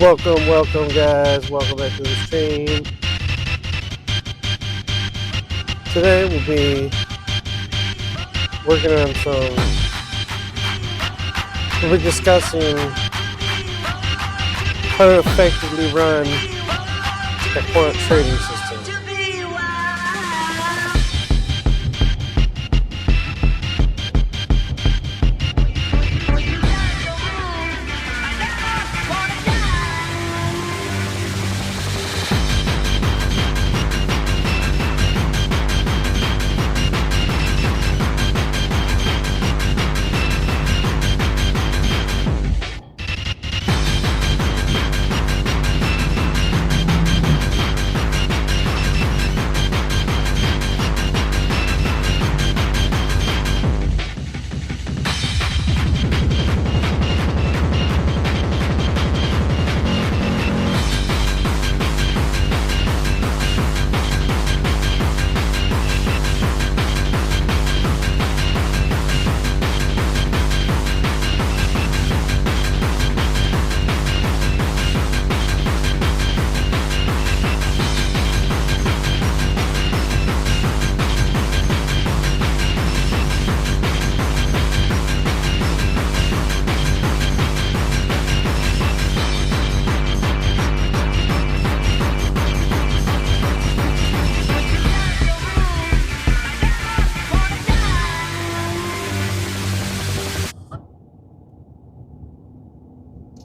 Welcome, guys. Welcome back to the stream. Today we'll be working on we'll be discussing how to effectively run a quant trading system.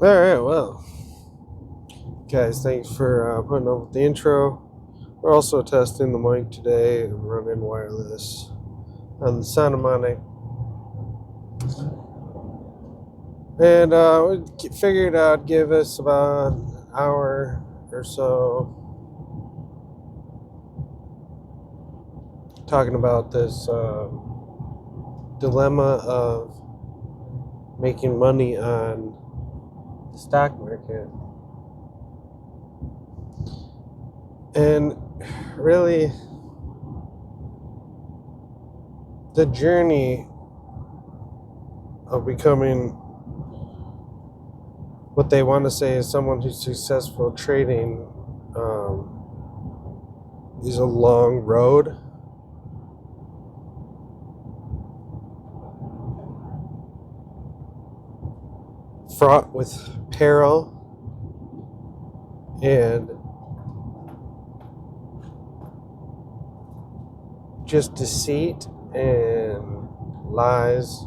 All right, well, guys, thanks for putting up with the intro. We're also testing the mic today and running wireless on the Sonomonic. And we figured I'd give us about an hour or so talking about this dilemma of making money on the stock market. And really, the journey of becoming what they want to say is someone who's successful trading is a long road. Fraught with peril and just deceit and lies.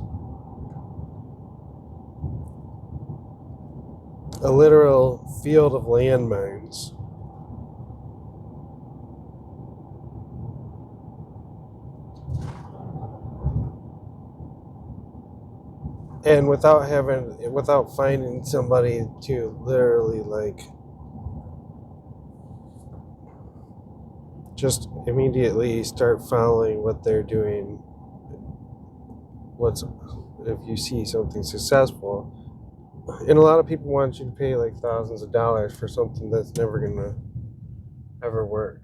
A literal field of landmines. And without finding somebody to literally just immediately start following what they're doing. If you see something successful, and a lot of people want you to pay like thousands of dollars for something that's never gonna ever work.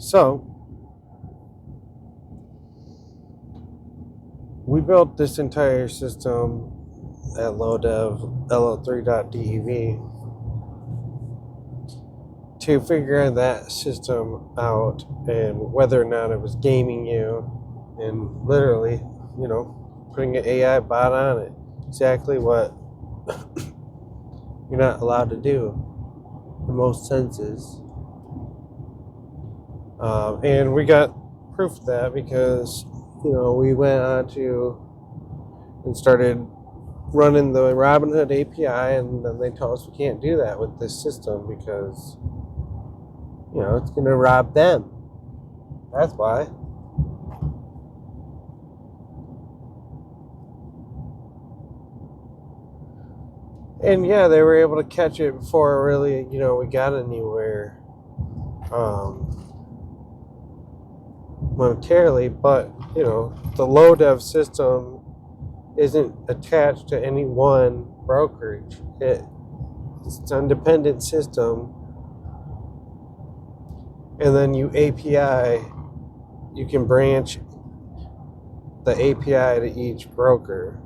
So, we built this entire system at LowDev LO3.dev to figure that system out and whether or not it was gaming you and literally, putting an AI bot on it. Exactly what you're not allowed to do in most senses. And we got proof of that because, we went on and started running the Robinhood API, and then they told us we can't do that with this system because, it's going to rob them. That's why. And yeah, they were able to catch it before really, we got anywhere monetarily, but the LowDev system isn't attached to any one brokerage. It's an independent system, and then you can branch the API to each broker.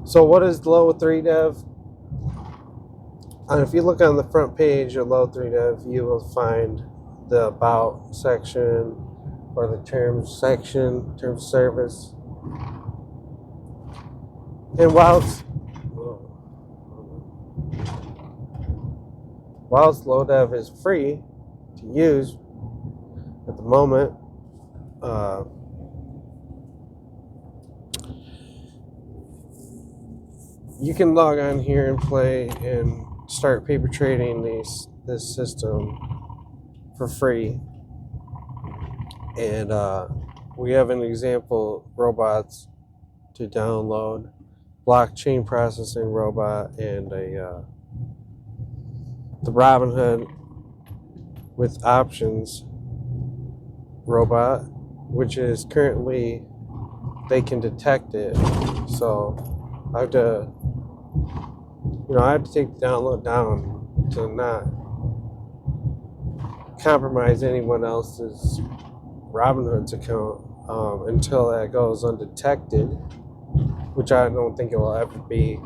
So what is Low3Dev? And if you look on the front page of Low3Dev, you will find the About section or the Terms section, Terms Service. And whilst LowDev is free to use at the moment, you can log on here and play and start paper trading this system for free. And we have an example robots to download, blockchain processing robot, and the Robinhood with options robot, which is currently, they can detect it. So I have to take the download down to not compromise anyone else's Robinhood's account until that goes undetected, which I don't think it will ever be.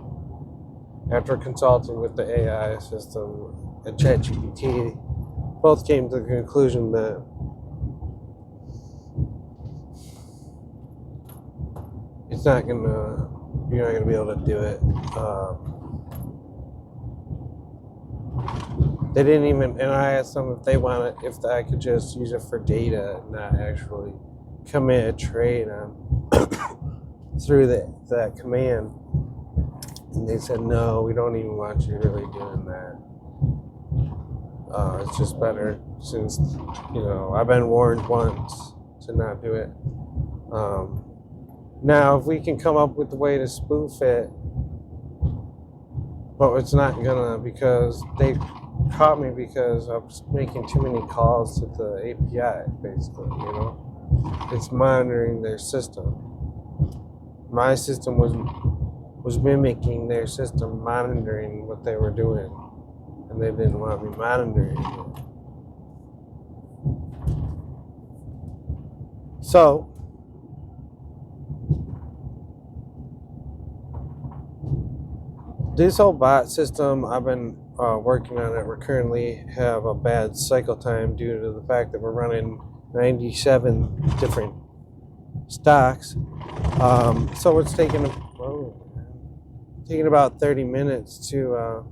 After consulting with the AI system and ChatGPT, both came to the conclusion that you're not gonna be able to do it. They didn't even, and I asked them if I could just use it for data and not actually commit a trade on through that command. And they said, no, we don't even want you really doing that. It's just better since, I've been warned once to not do it. Now, if we can come up with a way to spoof it, but it's not gonna, because they caught me because I was making too many calls to the API, basically, It's monitoring their system. My system was mimicking their system, monitoring what they were doing, and they didn't want me monitoring it. So this whole bot system, I've been working on it. We currently have a bad cycle time due to the fact that we're running 97 different stocks. So it's taking about 30 minutes to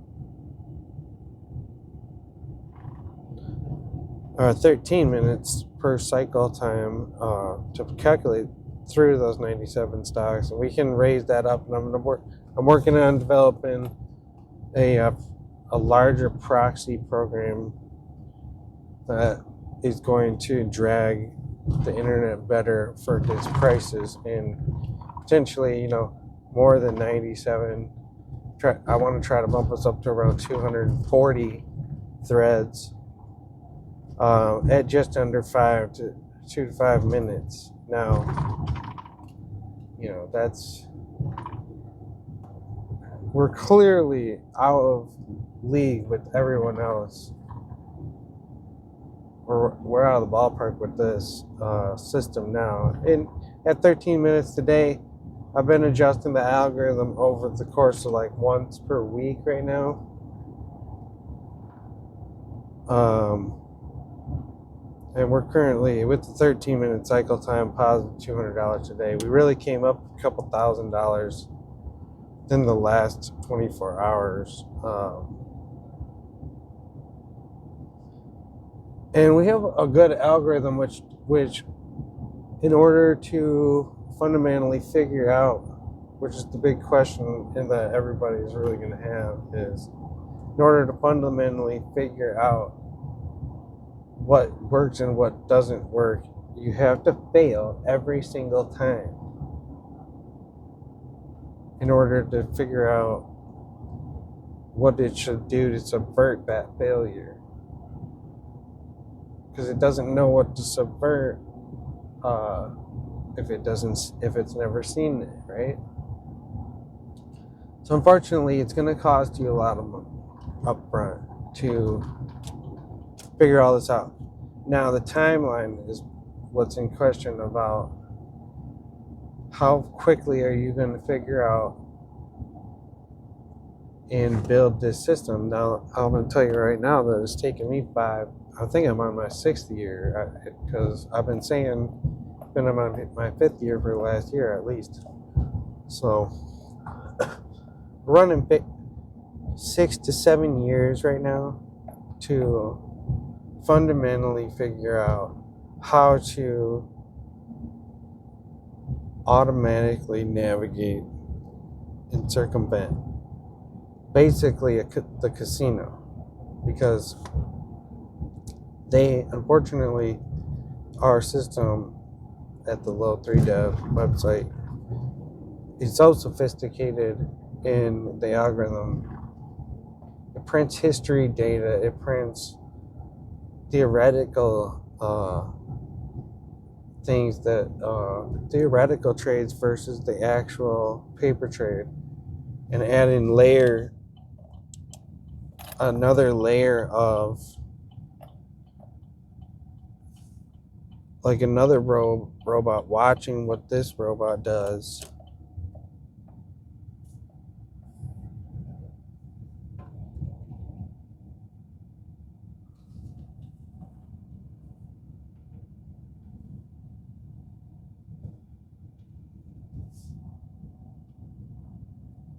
13 minutes per cycle time to calculate through those 97 stocks, and we can raise that up. And I'm working on developing a larger proxy program that is going to drag the internet better for its prices, and potentially, more than 97. I want to try to bump us up to around 240 threads at just under 2 to 5 minutes. Now, we're clearly out of league with everyone else. We're out of the ballpark with this system now. And at 13 minutes today, I've been adjusting the algorithm over the course of like once per week right now. And we're currently, with the 13-minute cycle time, positive $200 a day. We really came up a couple $1,000s in the last 24 hours. And we have a good algorithm which in order to fundamentally figure out, which is the big question that everybody is really going to have, is in order to fundamentally figure out what works and what doesn't work, you have to fail every single time in order to figure out what it should do to subvert that failure. Because it doesn't know what to subvert if it's never seen it, right? So unfortunately, it's going to cost you a lot of money up front to figure all this out. Now, the timeline is what's in question about how quickly are you going to figure out and build this system. Now, I'm going to tell you right now that it's taken me I think I'm on my 6th year, because I've been saying I'm on my 5th year for the last year at least. So, running 6 to 7 years right now to fundamentally figure out how to automatically navigate and circumvent basically the casino, because they, unfortunately, our system at the Low3Dev website is so sophisticated in the algorithm. It prints history data, it prints theoretical things that theoretical trades versus the actual paper trade, and add in another layer of like another robot watching what this robot does.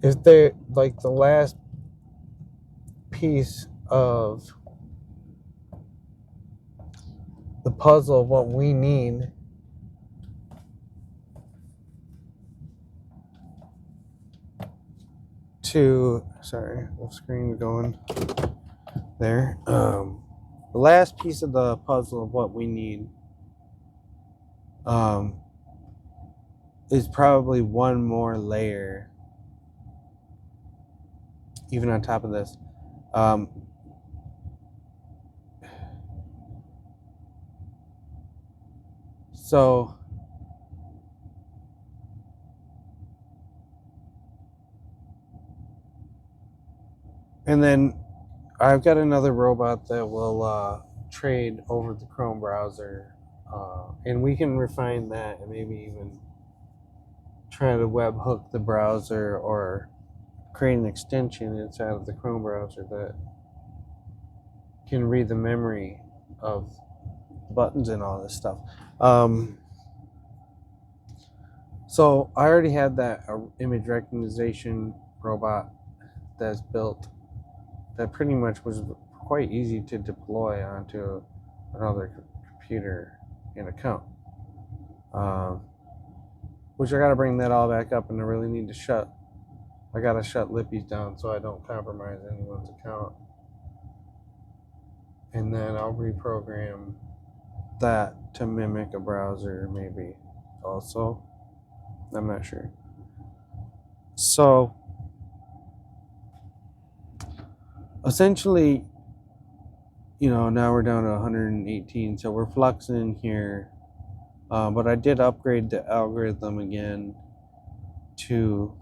If they like the last piece of the puzzle of what we need to, sorry, the screen's going there. The last piece of the puzzle of what we need is probably one more layer even on top of this. So and then I've got another robot that will trade over the Chrome browser, and we can refine that and maybe even try to webhook the browser or create an extension inside of the Chrome browser that can read the memory of buttons and all this stuff. So I already had that image recognition robot that's built that pretty much was quite easy to deploy onto another computer and account. Which I got to bring that all back up, and I really need to I got to shut Lippy's down so I don't compromise anyone's account. And then I'll reprogram that to mimic a browser maybe also. I'm not sure. So essentially, now we're down to 118, so we're fluxing here. But I did upgrade the algorithm again to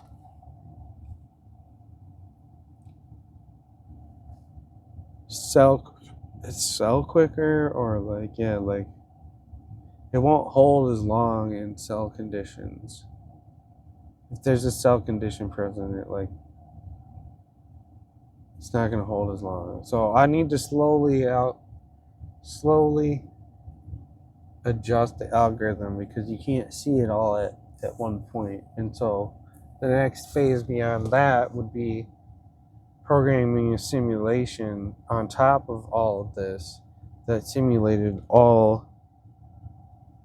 sell quicker, or it won't hold as long in sell conditions. If there's a sell condition present, it's not going to hold as long. So I need to slowly adjust the algorithm, because you can't see it all at one point. And so the next phase beyond that would be programming a simulation on top of all of this that simulated all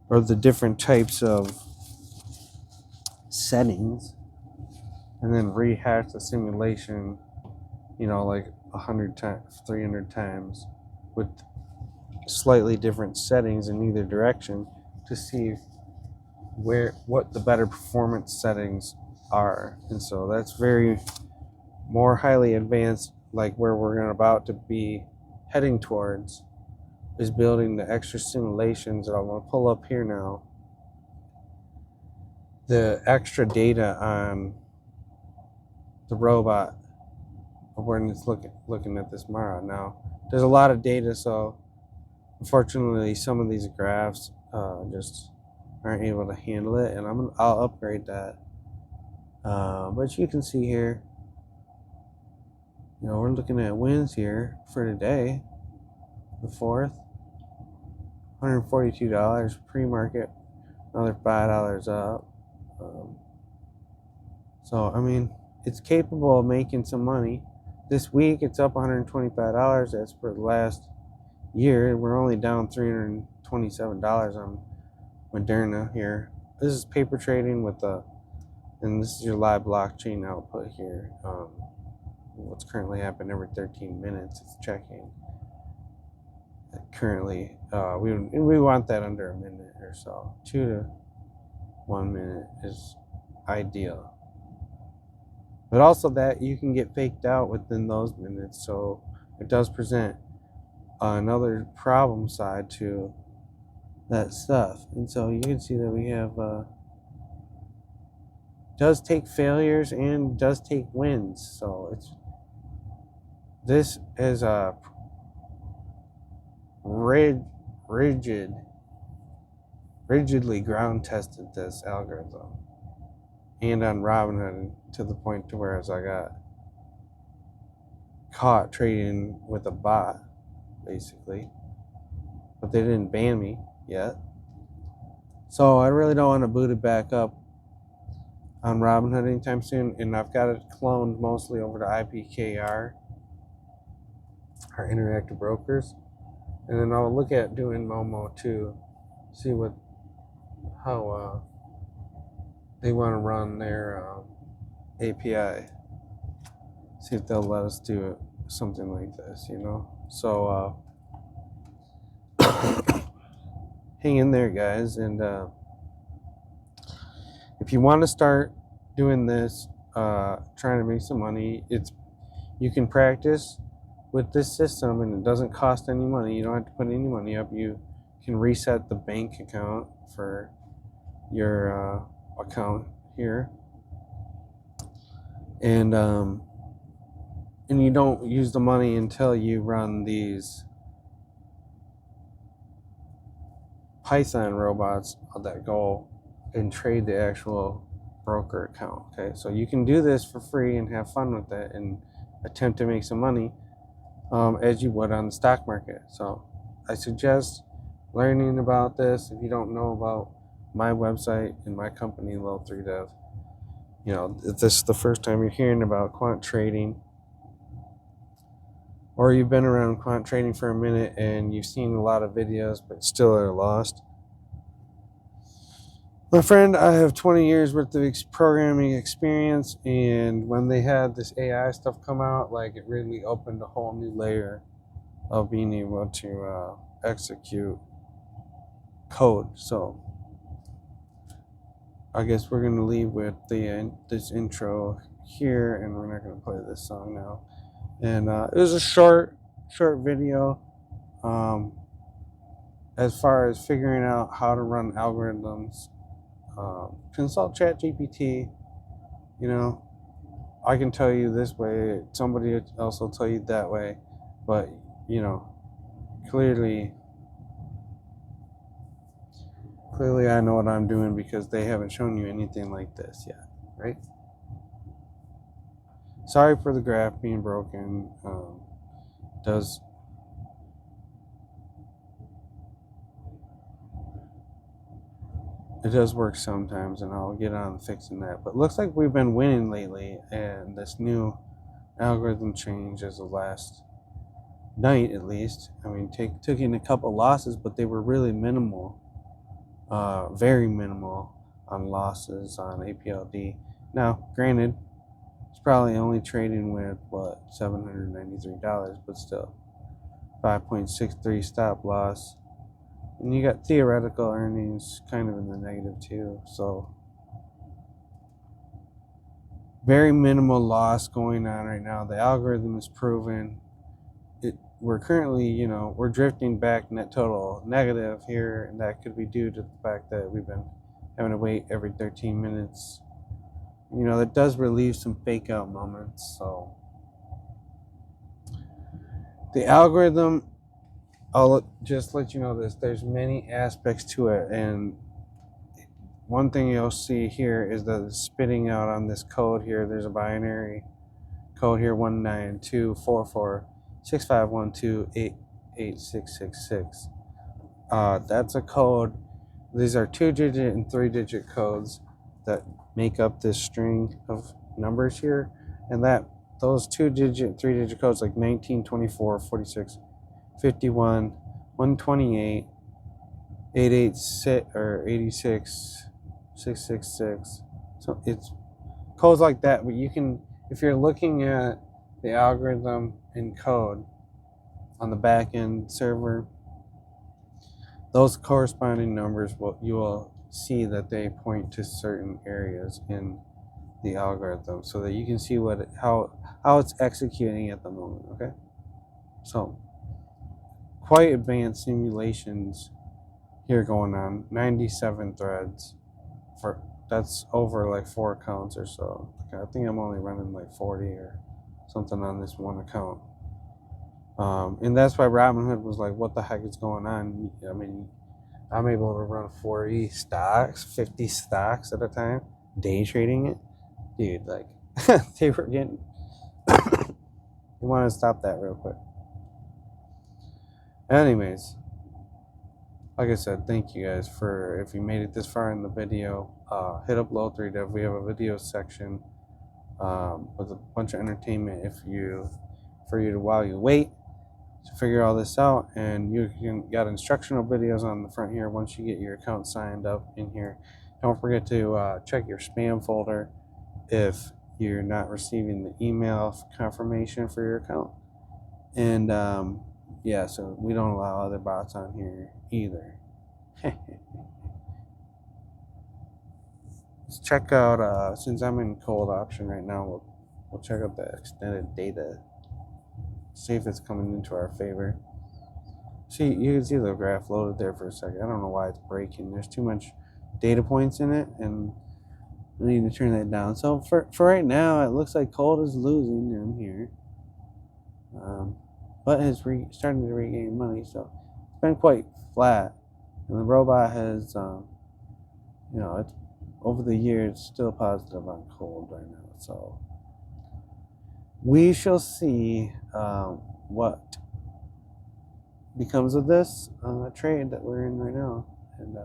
or the different types of settings, and then rehash the simulation 100 times, 300 times with slightly different settings in either direction to see what the better performance settings are. And so that's very more highly advanced, like where we're about to be heading towards, is building the extra simulations that I'm going to pull up here now. The extra data on the robot when it's looking at this Mara. Now, there's a lot of data, so unfortunately, some of these graphs just aren't able to handle it, and I'll upgrade that. But you can see here, we're looking at wins here for today, the 4th, $142 pre-market, another $5 up. So I mean, it's capable of making some money. This week it's up $125. That's for the last year. We're only down $327 on Moderna here. This is paper trading and this is your live blockchain output here. What's currently happening every 13 minutes, it's checking. Currently, we want that under a minute or so. 2 to 1 minute is ideal. But also that you can get faked out within those minutes, so it does present another problem side to that stuff. And so you can see that we have does take failures and does take wins. So this is a rigidly ground tested this algorithm, and on Robinhood to the point to where as I got caught trading with a bot, basically, but they didn't ban me yet. So I really don't want to boot it back up on Robinhood anytime soon, and I've got it cloned mostly over to IPKR, our Interactive Brokers, and then I'll look at doing Momo too, see how they want to run their API, see if they'll let us do something like this, So hang in there, guys, and if you want to start doing this, trying to make some money, you can practice with this system, and it doesn't cost any money. You don't have to put any money up. You can reset the bank account for your account here, and you don't use the money until you run these Python robots that go and trade the actual broker account. Okay, so you can do this for free and have fun with it and attempt to make some money as you would on the stock market. So I suggest learning about this. If you don't know about my website and my company, Low3Dev, if this is the first time you're hearing about quant trading, or you've been around quant trading for a minute and you've seen a lot of videos but still are lost, my friend, I have 20 years worth of programming experience, and when they had this AI stuff come out, it really opened a whole new layer of being able to execute code. So I guess we're going to leave with this intro here, and we're not going to play this song now. And it was a short video as far as figuring out how to run algorithms. Consult ChatGPT. I can tell you this way, somebody else will tell you that way, but clearly I know what I'm doing because they haven't shown you anything like this yet, right? Sorry for the graph being broken. It does work sometimes, and I'll get on fixing that. But it looks like we've been winning lately, and this new algorithm change as of last night, at least. I mean, took in a couple losses, but they were really minimal, very minimal on losses on APLD. Now, granted, it's probably only trading with $793, but still, 5.63 stop loss. And you got theoretical earnings kind of in the negative too. So very minimal loss going on right now. The algorithm is proven. We're currently, we're drifting back net total negative here, and that could be due to the fact that we've been having to wait every 13 minutes. That does relieve some fake out moments. So The algorithm, I'll just let you know this. There's many aspects to it, and one thing you'll see here is that it's spitting out on this code here. There's a binary code here: 192446512886666. That's a code. These are 2-digit and 3-digit codes that make up this string of numbers here, and that those 2-digit, 3-digit codes like 19, 24, 46, 51, 128, 886 or 86, 666. So it's codes like that, but you can, if you're looking at the algorithm in code on the back end server, those corresponding numbers you will see that they point to certain areas in the algorithm, so that you can see how it's executing at the moment. Okay, so quite advanced simulations here going on. 97 threads for that's over like 4 accounts or so. I think I'm only running like 40 or something on this one account. And that's why Robinhood was like, what the heck is going on? I mean, I'm able to run 40 stocks, 50 stocks at a time, day trading it. Dude, like, they were getting... You want to stop that real quick. Anyways, like I said, thank you guys for, if you made it this far in the video, hit up Low3Dev. We have a video section with a bunch of entertainment for you to, while you wait to figure all this out. And you got instructional videos on the front here once you get your account signed up in here. Don't forget to check your spam folder if you're not receiving the email confirmation for your account. And yeah, so we don't allow other bots on here either. Let's check out, since I'm in cold option right now, we'll check out the extended data. See if it's coming into our favor. See, you can see the graph loaded there for a second. I don't know why it's breaking. There's too much data points in it, and we need to turn that down. So for right now, it looks like cold is losing down here, but it's starting to regain money. So it's been quite flat, and the robot has, it's over the years still positive on cold right now. So we shall see what becomes of this trade that we're in right now. And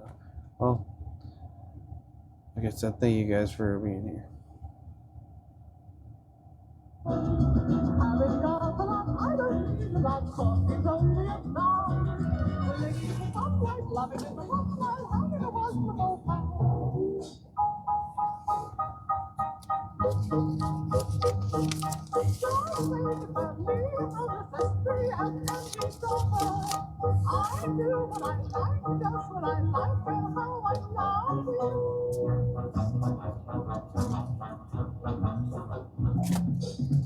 well, like I said, thank you guys for being here. I do what I like, just what I like, and how I love you.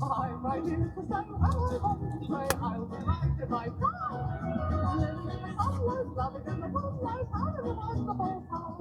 I'm right here to say how I want to say I'll be right if I die. Living in the sunlight, loving in the moonlight, having a wonderful time.